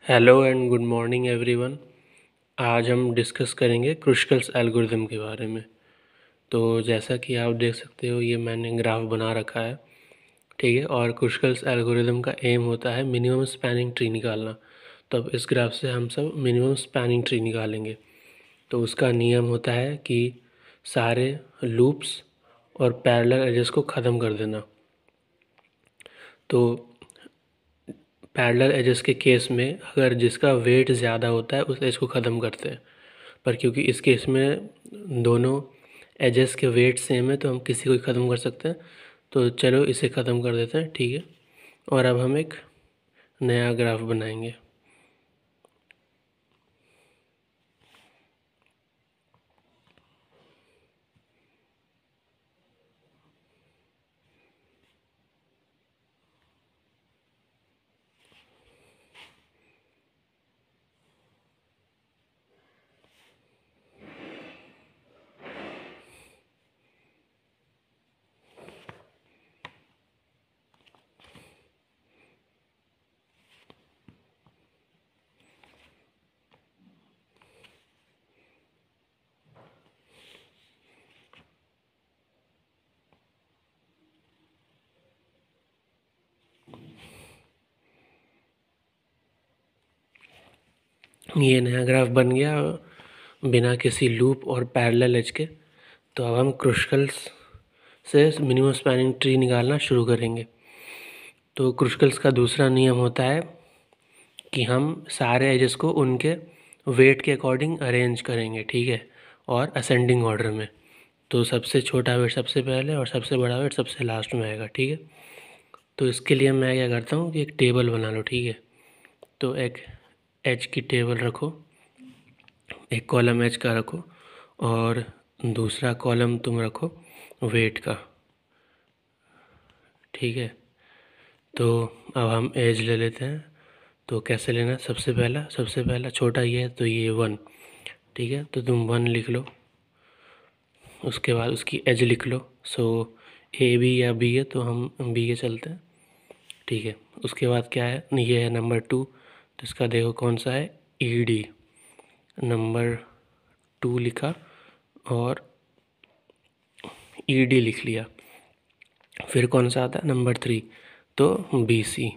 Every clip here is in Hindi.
Hello and good morning everyone. आज हम डिस्कस करेंगे क्रुशकल्स एल्गोरिथम के बारे में। तो जैसा कि आप देख सकते हो, ये मैंने ग्राफ बना रखा है, ठीक है। और क्रुशकल्स एल्गोरिथम का एम होता है मिनिमम स्पैनिंग ट्री निकालना। तो अब इस ग्राफ से हम सब मिनिमम स्पैनिंग ट्री निकालेंगे। तो उसका नियम होता है कि सारे लूप्स और पैरेलल एजेस को ख़त्म कर देना। तो पैरेलल एजेस के केस में अगर जिसका वेट ज़्यादा होता है उस एज को ख़त्म करते हैं, पर क्योंकि इस केस में दोनों एजेस के वेट सेम है तो हम किसी को ही ख़त्म कर सकते हैं। तो चलो इसे ख़त्म कर देते हैं, ठीक है। और अब हम एक नया ग्राफ बनाएंगे। ये नया ग्राफ बन गया बिना किसी लूप और पैरेलल एज के। तो अब हम क्रुशकल्स से मिनिमम स्पैनिंग ट्री निकालना शुरू करेंगे। तो क्रुशकल्स का दूसरा नियम होता है कि हम सारे एजेस को उनके वेट के अकॉर्डिंग अरेंज करेंगे, ठीक है, और असेंडिंग ऑर्डर में। तो सबसे छोटा वेट सबसे पहले और सबसे बड़ा वेट सबसे लास्ट में आएगा, ठीक है। तो इसके लिए मैं क्या करता हूँ कि एक टेबल बना लो, ठीक है। तो एक एच की टेबल रखो, एक कॉलम एच का रखो और दूसरा कॉलम तुम रखो वेट का, ठीक है। तो अब हम एज ले लेते हैं। तो कैसे लेना, सबसे पहला छोटा ये है तो ये 1, ठीक है। तो तुम 1 लिख लो, उसके बाद उसकी एज लिख लो। सो ए बी या बी है तो हम बी के चलते हैं, ठीक है। उसके बाद क्या है, ये है नंबर 2। तो इसका देखो कौन सा है, ई डी नंबर 2 लिखा और ई डी लिख लिया। फिर कौन सा आता है, नंबर 3, तो बी सी।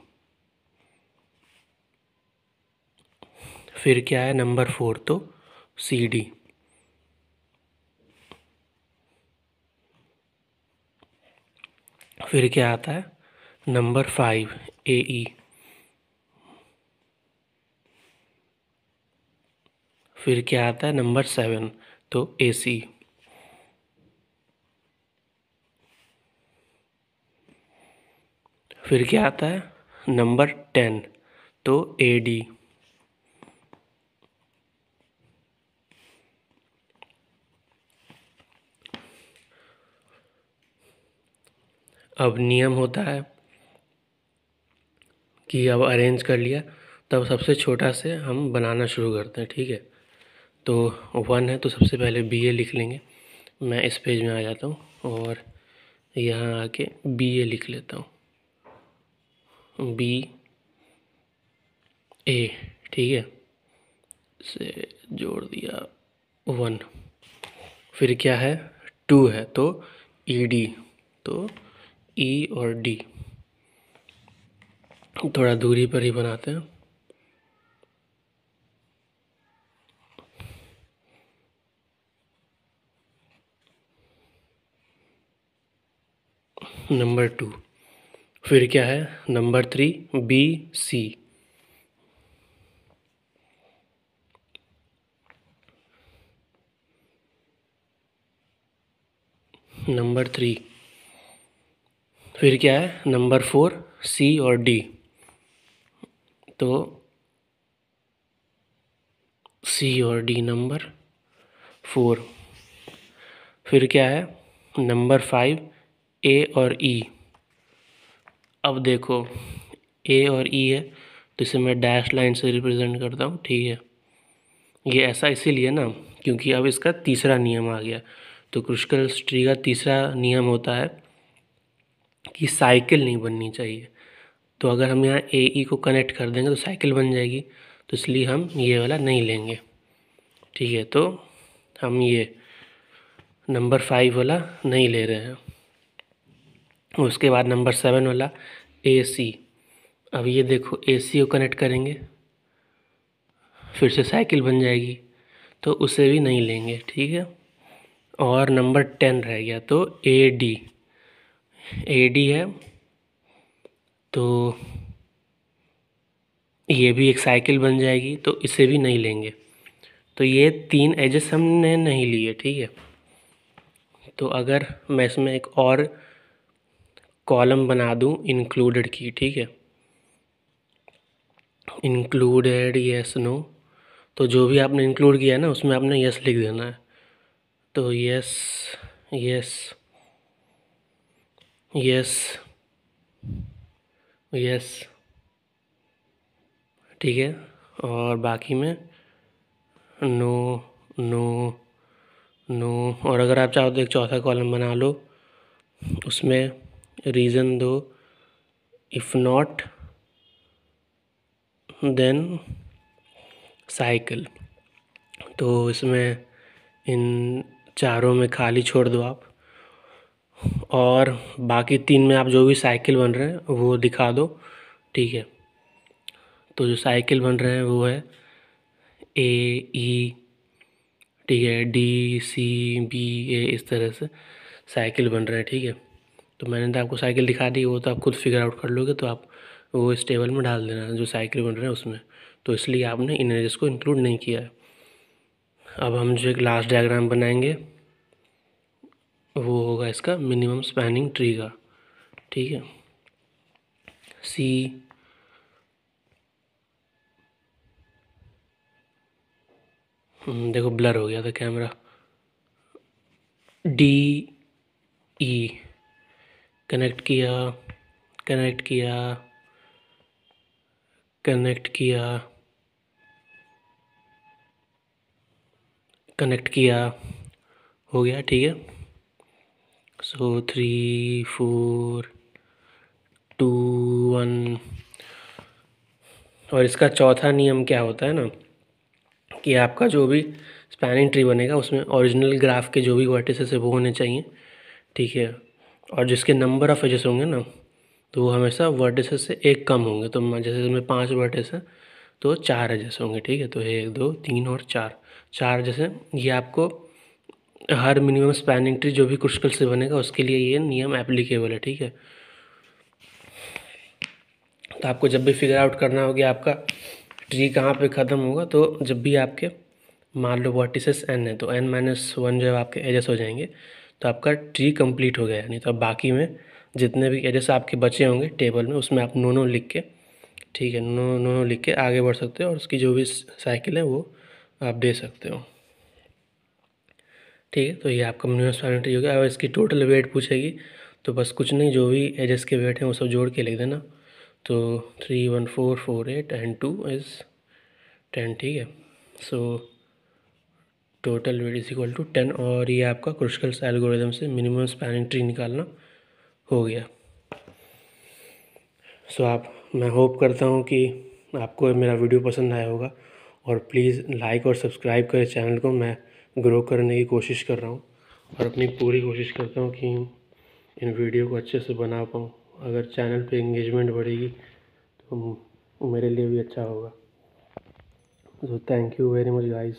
फिर क्या है, नंबर 4, तो सी डी। फिर क्या आता है, नंबर 5, ए ई। फिर क्या आता है, नंबर 7, तो ए सी। फिर क्या आता है, नंबर 10, तो ए डी। अब नियम होता है कि अब अरेंज कर लिया, तब सबसे छोटा से हम बनाना शुरू करते हैं, ठीक है। तो 1 है तो सबसे पहले बी ए लिख लेंगे। मैं इस पेज में आ जाता हूँ और यहाँ आके बी ए लिख लेता हूँ, बी ए, ठीक है, से जोड़ दिया 1। फिर क्या है, 2 है तो ई डी, तो ई और डी थोड़ा दूरी पर ही बनाते हैं। नंबर 2। फिर क्या है, नंबर 3, बी सी। नंबर 3। फिर क्या है, नंबर 4, सी और डी, तो सी और डी नंबर 4। फिर क्या है, नंबर 5, ए और ई। अब देखो ए और ई है तो इसे मैं डैश लाइन से रिप्रेजेंट करता हूँ, ठीक है। ये ऐसा इसीलिए ना क्योंकि अब इसका तीसरा नियम आ गया। तो क्रुशकल्स ट्री का तीसरा नियम होता है कि साइकिल नहीं बननी चाहिए। तो अगर हम यहाँ ए ई को कनेक्ट कर देंगे तो साइकिल बन जाएगी। तो इसलिए हम ये वाला नहीं लेंगे। ठीक है, तो हम ये नंबर 5 वाला नहीं ले रहे हैं। उसके बाद नंबर 7 वाला AC। अब ये देखो AC को कनेक्ट करेंगे, फिर से साइकिल बन जाएगी, तो उसे भी नहीं लेंगे। ठीक है, और नंबर 10 रह गया, तो AD। AD है तो ये भी एक साइकिल बन जाएगी, तो इसे भी नहीं लेंगे। तो ये 3 एजेस हमने नहीं लिए। ठीक है, तो अगर मैं इसमें एक और कॉलम बना दूं इंक्लूडेड की, ठीक है, इंक्लूडेड यस नो, तो जो भी आपने इंक्लूड किया है ना उसमें आपने यस लिख देना है। तो यस यस यस यस, ठीक है, और बाकी में नो नो नो। और अगर आप चाहो तो एक चौथा कॉलम बना लो, उसमें रीज़न दो, इफ़ नॉट देन साइकिल। तो इसमें इन चारों में खाली छोड़ दो आप, और बाकी 3 में आप जो भी साइकिल बन रहे हैं वो दिखा दो। ठीक है, तो जो साइकिल बन रहे हैं वो है AE, ठीक है, DCBA, इस तरह से साइकिल बन रहे हैं। ठीक है, तो मैंने तो आपको साइकिल दिखा दी, वो तो आप खुद फिगर आउट कर लोगे, तो आप वो इस टेबल में डाल देना जो साइकिल बन रहे हैं उसमें। तो इसलिए आपने इन एजेस को इंक्लूड नहीं किया है। अब हम जो एक लास्ट डायग्राम बनाएंगे वो होगा इसका मिनिमम स्पैनिंग ट्री का। ठीक है, C देखो ब्लर हो गया था कैमरा। DE कनेक्ट किया, कनेक्ट किया, कनेक्ट किया, कनेक्ट किया, हो गया। ठीक है, सो 3 4 2 1। और इसका चौथा नियम क्या होता है ना, कि आपका जो भी स्पैनिंग ट्री बनेगा उसमें ओरिजिनल ग्राफ के जो भी वर्टिसेस है वो होने चाहिए। ठीक है, और जिसके नंबर ऑफ एजेस होंगे ना तो वो हमेशा वर्टिसेस से एक कम होंगे। तो जैसे इसमें 5 वर्टिस हैं तो 4 एजेस होंगे। ठीक है, तो 1 2 3 और 4 जैसे ये आपको हर मिनिमम स्पैनिंग ट्री जो भी क्रुस्कल से बनेगा उसके लिए ये नियम एप्लीकेबल है। ठीक है, तो आपको जब भी फिगर आउट करना हो कि आपका ट्री कहाँ पे ख़त्म होगा, तो जब भी आपके मान लो वर्टिसेस n है तो n-1 जब आपके एजेस हो जाएंगे तो आपका ट्री कंप्लीट हो गया। नहीं तो अब बाकी में जितने भी एजेस आपके बचे होंगे टेबल में उसमें आप नो लिख के, ठीक है, नो लिख के आगे बढ़ सकते हो, और उसकी जो भी साइकिल है वो आप दे सकते हो। ठीक है, तो ये आपका मिनिमम स्पैनिंग ट्री हो गया। अब इसकी टोटल वेट पूछेगी तो बस कुछ नहीं, जो भी एजेस के वेट हैं वो सब जोड़ के लिख देना। तो 3 1 4 4 8 एंड 2 इज़ 10। ठीक है, so total weight is equal to 10, और ये आपका क्रुस्कल्स एल्गोरिदम से मिनिमम स्पैनिंग ट्री निकालना हो गया। सो मैं होप करता हूँ कि आपको मेरा वीडियो पसंद आया होगा, और प्लीज़ लाइक और सब्सक्राइब करें चैनल को। मैं ग्रो करने की कोशिश कर रहा हूँ और अपनी पूरी कोशिश करता हूँ कि इन वीडियो को अच्छे से बना पाऊँ। अगर चैनल पे एंगेजमेंट बढ़ेगी तो मेरे लिए भी अच्छा होगा। So thank you very much guys.